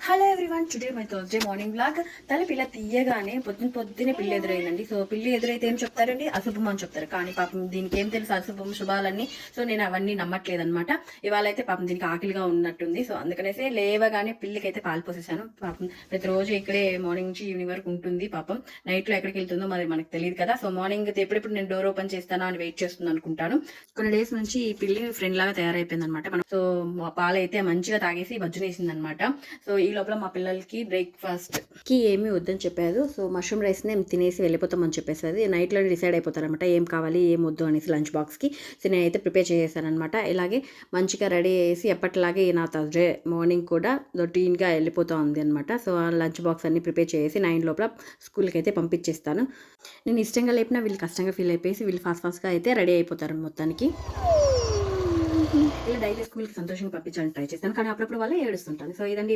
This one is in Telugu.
Hello everyone, today my Thursday morning blog. పిల్ల తీయగానే పొద్దున్నే పిల్లి ఎదురైందండి. సో పిల్లి ఎదురైతే ఏం చెప్తారండి, అశుభం అని చెప్తారు. కానీ పాపం దీనికి ఏం తెలుసు అశుభం శుభాలన్నీ. సో నేను అవన్నీ నమ్మట్లేదు అనమాట. ఇవాళ అయితే పాపం దీనికి ఆకలిగా ఉన్నట్టుంది. సో అందుకనేసి లేవగానే పిల్లికి అయితే పాలు పోసేసాను. పాపం ప్రతిరోజు ఇక్కడే మార్నింగ్ నుంచి ఈవినింగ్ వరకు ఉంటుంది. పాపం నైట్ లో ఎక్కడికి వెళ్తుందో మరి మనకు తెలియదు కదా. సో మార్నింగ్ ఎప్పుడెప్పుడు నేను డోర్ ఓపెన్ చేస్తానా అని వెయిట్ చేస్తుంది అనుకుంటాను. కొన్ని డేస్ నుంచి ఈ పిల్లి ఫ్రెండ్ లాగా తయారైపోయింది అనమాట. సో పాలు అయితే మంచిగా తాగేసి బజ్జునేసింది అనమాట. సో ఈ లోపల మా పిల్లలకి బ్రేక్ఫాస్ట్ కి ఏమీ వద్దని చెప్పారు. సో మష్రూమ్ రైస్ ని తినేసి వెళ్ళిపోతామని చెప్పేసి నైట్ లో డిసైడ్ అయిపోతారనమాట ఏం కావాలి ఏం వద్దు అనేసి లంచ్ బాక్స్ కి. సో నేనైతే ప్రిపేర్ చేసేసానమాట. ఇలాగే మంచిగా రెడీ చేసి ఎప్పటిలాగే నా థర్స్డే మార్నింగ్ కూడా రొటీన్ గా వెళ్ళిపోతా ఉంది అనమాట. సో ఆ లంచ్ బాక్స్ అన్ని ప్రిపేర్ చేసి 9 లోపల స్కూల్కి అయితే పంపించేస్తాను. నేను ఇష్టంగా లేపినా వీళ్ళు కష్టంగా ఫీల్ అయిపోయి వీళ్ళు ఫాస్ట్ గా అయితే రెడీ అయిపోతారు మొత్తానికి. ఇలా డైలీ స్కూల్కి సంతోషంగా పంపించాలని ట్రై చేస్తాను, కానీ అప్పుడప్పుడు వాళ్ళే ఏడుస్తుంటాను. సో ఇదండి